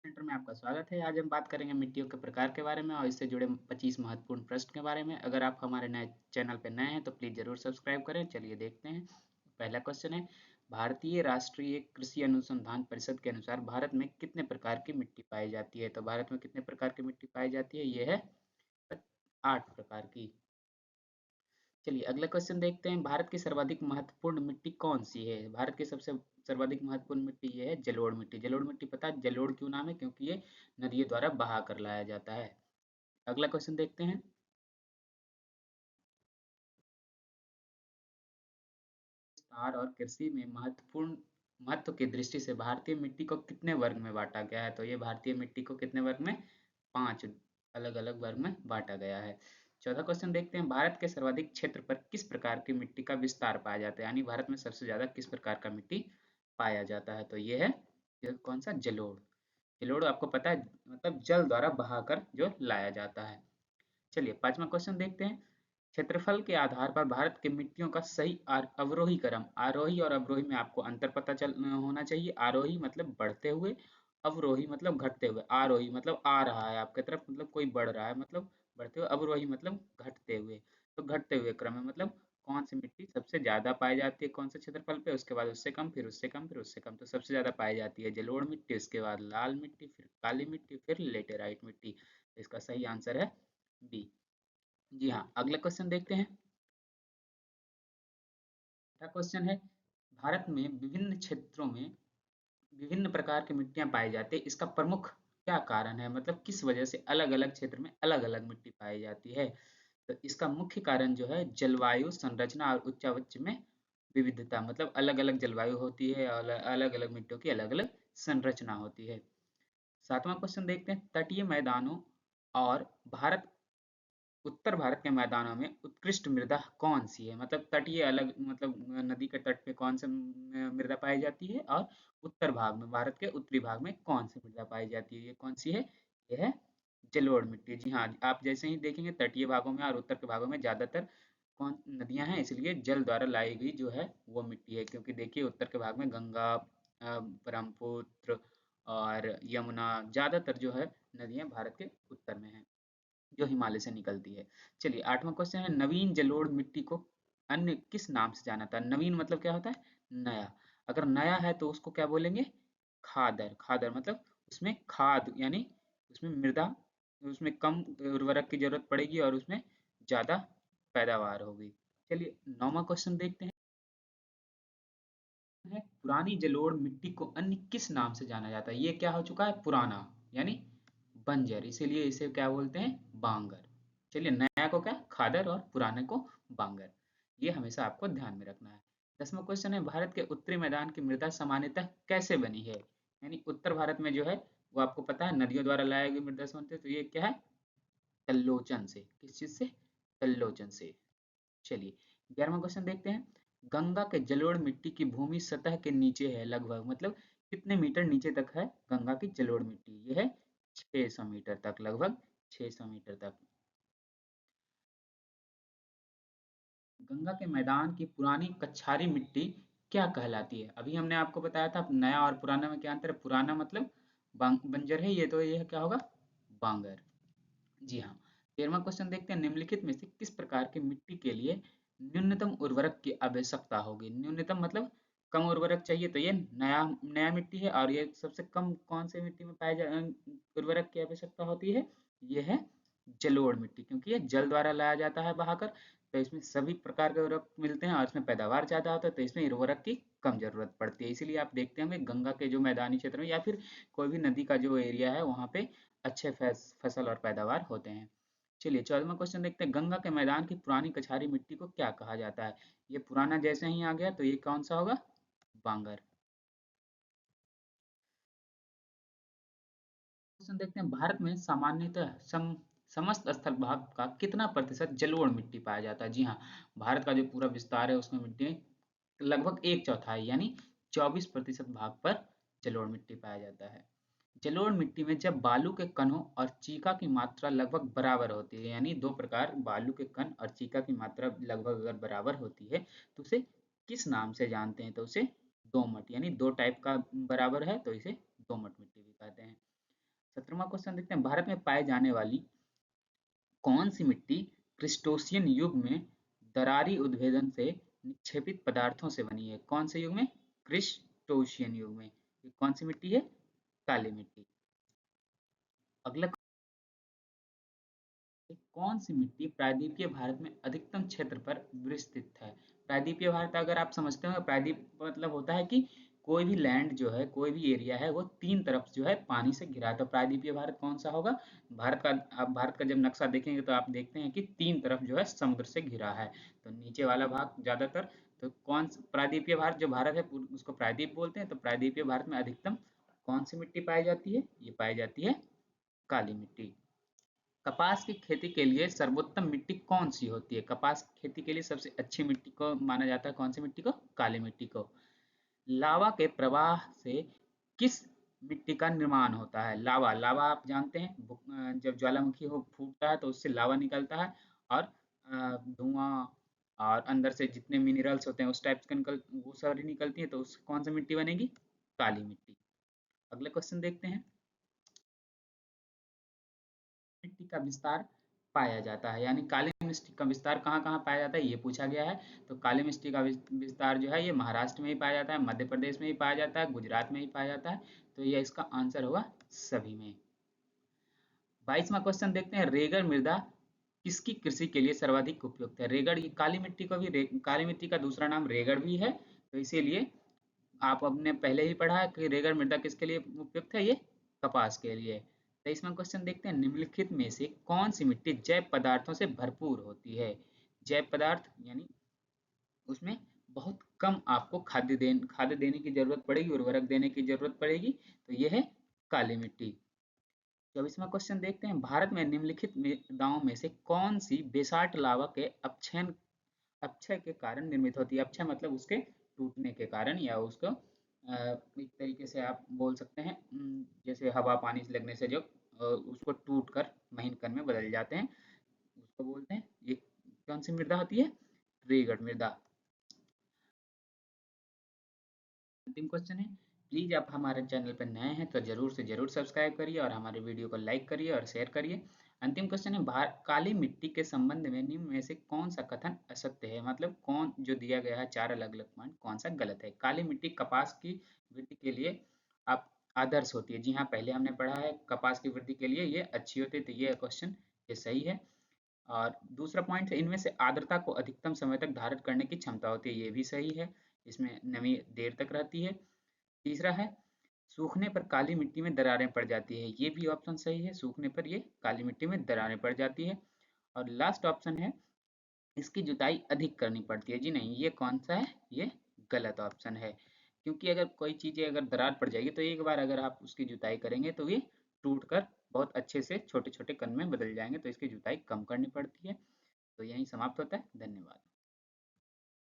Centre में आपका स्वागत है। आज हम बात करेंगे मिट्टियों के प्रकार के बारे में और इससे जुड़े 25 महत्वपूर्ण प्रश्न के बारे में। अगर आप हमारे नए चैनल पर नए हैं तो प्लीज़ ज़रूर सब्सक्राइब करें। चलिए देखते हैं। पहला क्वेश्चन है, भारतीय राष्ट्रीय कृषि अनुसंधान परिषद के अनुसार भारत में कितने प्रकार की मिट्टी पाई जाती है? तो भारत में कितने प्रकार की मिट्टी पाई जाती है? ये है 8 प्रकार की। चलिए अगला क्वेश्चन देखते हैं। भारत की सर्वाधिक महत्वपूर्ण मिट्टी कौन सी है? भारत की सबसे सर्वाधिक महत्वपूर्ण मिट्टी ये है जलोढ़ मिट्टी। जलोढ़ मिट्टी पता है जलोढ़ क्यों नाम है? क्योंकि ये नदियों द्वारा बहा कर लाया जाता है। अगला क्वेश्चन देखते हैं। विस्तार और कृषि में महत्वपूर्ण महत्व की दृष्टि से भारतीय मिट्टी को कितने वर्ग में बांटा गया है? तो ये भारतीय मिट्टी को कितने वर्ग में? 5 अलग अलग वर्ग में बांटा गया है। चौथा क्वेश्चन देखते हैं। भारत के सर्वाधिक क्षेत्र पर किस प्रकार की मिट्टी का विस्तार पाया जाता है? यानी भारत में सबसे ज्यादा किस प्रकार का मिट्टी पाया जाता है? तो ये कौन सा? जलोढ़। जलोढ़ आपको पता है मतलब जल द्वारा बहाकर जो लाया जाता है। चलिए पांचवा क्वेश्चन देखते हैं। क्षेत्रफल के आधार पर भारत के मिट्टियों का सही अवरोही क्रम। आरोही और अवरोही में आपको अंतर पता चल होना चाहिए। आरोही मतलब बढ़ते हुए, अवरोही मतलब घटते हुए। आरोही मतलब आ रहा है आपके तरफ, मतलब कोई बढ़ रहा है, मतलब बढ़ते हुए। अवरोही मतलब घटते हुए। तो घटते हुए क्रम है मतलब कौन सी मिट्टी सबसे ज्यादा पाई जाती है कौन से क्षेत्रफल पे, उसके बाद उससे कम, फिर उससे कम, फिर उससे कम। तो सबसे ज्यादा पाई जाती है जलोढ़ मिट्टी, उसके बाद लाल मिट्टी, फिर काली मिट्टी, फिर लेटेराइट मिट्टी। इसका सही आंसर है बी। जी हाँ, अगला क्वेश्चन देखते हैं। अगला क्वेश्चन है, भारत में विभिन्न क्षेत्रों में विभिन्न प्रकार की मिट्टियां पाई जाती है, इसका प्रमुख क्या कारण है? मतलब किस वजह से अलग अलग क्षेत्र में अलग अलग मिट्टी पाई जाती है? तो इसका मुख्य कारण जो है जलवायु, संरचना और उच्चावच में विविधता। मतलब अलग अलग जलवायु होती है और अलग अलग मिट्टियों की अलग अलग संरचना होती है। सातवां क्वेश्चन देखते हैं। तटीय मैदानों और भारत उत्तर भारत के मैदानों में उत्कृष्ट मृदा कौन सी है? मतलब तटीय अलग मतलब नदी के तट पे कौन सी मृदा पाई जाती है और उत्तर भाग में, भारत के उत्तरी भाग में कौन सी मृदा पाई जाती है? ये कौन सी है? ये है जलोढ़ मिट्टी। जी हाँ, आप जैसे ही देखेंगे तटीय भागों में और उत्तर के भागों में ज्यादातर कौन नदियां हैं, इसलिए जल द्वारा लाई गई जो है वो मिट्टी है। क्योंकि देखिए उत्तर के भाग में गंगा, ब्रह्मपुत्र और यमुना, ज्यादातर जो है नदियां भारत के उत्तर में है जो हिमालय से निकलती है। चलिए आठवां क्वेश्चन है, नवीन जलोढ़ मिट्टी को अन्य किस नाम से जाना था? नवीन मतलब क्या होता है? नया। अगर नया है तो उसको क्या बोलेंगे? खादर। खादर मतलब उसमें खाद यानी उसमें मृदा, उसमें कम उर्वरक की जरूरत पड़ेगी और उसमें ज्यादा पैदावार होगी। चलिए नौवां क्वेश्चन देखते हैं। पुरानी जलोढ़ मिट्टी को अन्य किस नाम से जाना जाता है? ये क्या हो चुका है? पुराना यानी बंजर, इसीलिए इसे क्या बोलते हैं? बांगर। चलिए नया को क्या? खादर और पुराने को बांगर। ये हमेशा आपको ध्यान में रखना है। 10वां क्वेश्चन है, भारत के उत्तरी मैदान की मृदा सामान्यतः कैसे बनी है? यानी उत्तर भारत में जो है वो आपको पता है नदियों द्वारा लाया गई मृदा से बनती है। तो ये क्या है? तल्लोचन से। किस चीज से? तल्लोचन से। चलिए 11वां क्वेश्चन देखते हैं। गंगा के जलोढ़ मिट्टी की भूमि सतह के नीचे है लगभग, मतलब कितने मीटर नीचे तक है गंगा की जलोढ़ मिट्टी? ये है 600 मीटर तक, लगभग 600 मीटर तक। गंगा के मैदान की पुरानी कछारी मिट्टी क्या कहलाती है? अभी हमने आपको बताया था नया और पुराना में क्या अंतर है। पुराना मतलब बंजर है, ये तो ये क्या होगा? बांगर। जी हाँ। 13वां क्वेश्चन देखते हैं। निम्नलिखित में से किस प्रकार की मिट्टी के लिए न्यूनतम उर्वरक की आवश्यकता होगी? न्यूनतम मतलब कम उर्वरक चाहिए तो ये नया नया मिट्टी है। और ये सबसे कम कौन से मिट्टी में उर्वरक की आवश्यकता होती है? ये है जलोढ़ मिट्टी, क्योंकि ये जल द्वारा लाया जाता है बहाकर। तो इसमें सभी प्रकार के उर्वरक मिलते हैं और इसमें पैदावार ज्यादा होता है, तो इसमें उर्वरक की कम जरूरत पड़ती है। इसीलिए आप देखते होंगे गंगा के जो मैदानी क्षेत्र में या फिर कोई भी नदी का जो एरिया है वहाँ पे अच्छे फसल और पैदावार होते हैं। चलिए 14वां क्वेश्चन देखते हैं। गंगा के मैदान की पुरानी कछारी मिट्टी को क्या कहा जाता है? ये पुराना जैसे ही आ गया तो ये कौन सा होगा? बांगर। क्वेश्चन देखते हैं। भारत में सामान्यतः समस्त स्थल भाग का कितना प्रतिशत जलोढ़ मिट्टी पाया जाता है? जी हाँ, भारत का जो पूरा विस्तार है उसमें मिट्टी लगभग एक चौथाई यानी 24% भाग पर जलोढ़ मिट्टी पाया जाता है। जलोढ़ मिट्टी में जब बालू के कणों और चीका की मात्रा लगभग बराबर होती है, यानी दो प्रकार बालू के कण और चीका की मात्रा लगभग अगर बराबर होती है तो उसे किस नाम से जानते हैं? तो उसे दोमट, यानी दो टाइप का बराबर है तो इसे दोमट मिट्टी भी कहते हैं। 16वां क्वेश्चन देखते हैं, भारत में पाए जाने वाली कौन सी मिट्टी क्रिस्टोशियन युग में दरारी उद्भेदन से निक्षेपित पदार्थों से बनी है? कौन से युग में? क्रिस्टोशियन युग में। ये कौन सी मिट्टी है? काली मिट्टी। अगला, कौन सी मिट्टी प्रायद्वीपीय भारत में अधिकतम क्षेत्र पर विस्तृत है? प्रायद्वीपीय भारत अगर आप समझते हो, प्रायद्वीप मतलब होता है कि कोई भी लैंड जो है, कोई भी एरिया है, वो तीन तरफ जो है पानी से घिरा है। तो प्रायद्वीपीय भारत कौन सा होगा? भारत का, आप भारत का जब नक्शा देखेंगे तो आप देखते हैं कि तीन तरफ जो है समुद्र से घिरा है। तो नीचे वाला भाग ज्यादातर, तो प्रायद्वीपीय भारत जो भारत है उसको प्रायद्वीप बोलते हैं। तो प्रायद्वीपीय भारत में अधिकतम कौन सी मिट्टी पाई जाती है? ये पाई जाती है काली मिट्टी। कपास की खेती के लिए सर्वोत्तम मिट्टी कौन सी होती है? कपास की खेती के लिए सबसे अच्छी मिट्टी को माना जाता है कौन सी मिट्टी को? काली मिट्टी को। लावा के प्रवाह से किस मिट्टी का निर्माण होता है? लावा, लावा आप जानते हैं, जब ज्वालामुखी हो फूटता है तो उससे लावा निकलता है, और धुआं और अंदर से जितने मिनरल्स होते हैं उस टाइप के वो सारी निकलती है। तो उस कौन सी मिट्टी बनेगी? काली मिट्टी। अगले क्वेश्चन देखते हैं, मिट्टी का विस्तार पाया जाता है, यानी काली मिट्टी का विस्तार कहाँ कहाँ पाया जाता है, ये पूछा गया है। तो काली मिट्टी का विस्तार जो है ये महाराष्ट्र में ही पाया जाता है, मध्य प्रदेश में ही पाया जाता है, गुजरात में ही पाया जाता है। तो ये इसका आंसर होगा सभी में। 22वां क्वेश्चन देखते हैं, रेगड़ मृदा किसकी कृषि के लिए सर्वाधिक उपयुक्त है? रेगड़, ये काली मिट्टी को भी काली मिट्टी का दूसरा नाम रेगड़ भी है। तो इसीलिए आप अपने पहले ही पढ़ा है कि रेगड़ मृदा किसके लिए उपयुक्त है? ये कपास के लिए। 23वां क्वेश्चन देखते हैं, निम्नलिखित में से कौन सी मिट्टी जैव पदार्थों से भरपूर होती है? जैव पदार्थ यानी उसमें बहुत कम आपको खाद्य देने की जरूरत पड़ेगी, उर्वरक देने की जरूरत पड़ेगी। तो ये है काली मिट्टी। 24वां क्वेश्चन देखते हैं, भारत में निम्नलिखित मृदाओं में से कौन सी बेसाल्ट लावा के अपक्षय के कारण निर्मित होती है? अपक्षय मतलब उसके टूटने के कारण, या उसको एक तरीके से आप बोल सकते हैं, जैसे हवा पानी से लगने से जो उसको टूट कर महीन कण में बदल जाते हैं, उसको बोलते हैं। ये कौन सी मृदा होती है? रेगड़ मृदा। अंतिम क्वेश्चन है, प्लीज आप हमारे चैनल पर नए हैं तो जरूर से जरूर सब्सक्राइब करिए और हमारे वीडियो को लाइक करिए और शेयर करिए। अंतिम क्वेश्चन है, काली मिट्टी के संबंध में निम्न में से कौन सा कथन असत्य है? मतलब कौन जो दिया गया है चार अलग अलग पॉइंट, कौन सा गलत है? काली मिट्टी कपास की वृद्धि के लिए आप आदर्श होती है। जी हाँ, पहले हमने पढ़ा है कपास की वृद्धि के लिए ये अच्छी होती है, तो ये क्वेश्चन ये सही है। और दूसरा पॉइंट है, इनमें से आर्द्रता को अधिकतम समय तक धारण करने की क्षमता होती है, ये भी सही है, इसमें नमी देर तक रहती है। तीसरा है, सूखने पर काली मिट्टी में दरारें पड़ जाती है, ये भी ऑप्शन सही है, सूखने पर ये काली मिट्टी में दरारें पड़ जाती है। और लास्ट ऑप्शन है, इसकी जुताई अधिक करनी पड़ती है। जी नहीं, ये कौन सा है? ये गलत ऑप्शन है, क्योंकि अगर कोई चीज़ अगर दरार पड़ जाएगी तो एक बार अगर आप उसकी जुताई करेंगे तो ये टूट कर बहुत अच्छे से छोटे छोटे कण में बदल जाएंगे, तो इसकी जुताई कम करनी पड़ती है। तो यहीं समाप्त होता है, धन्यवाद।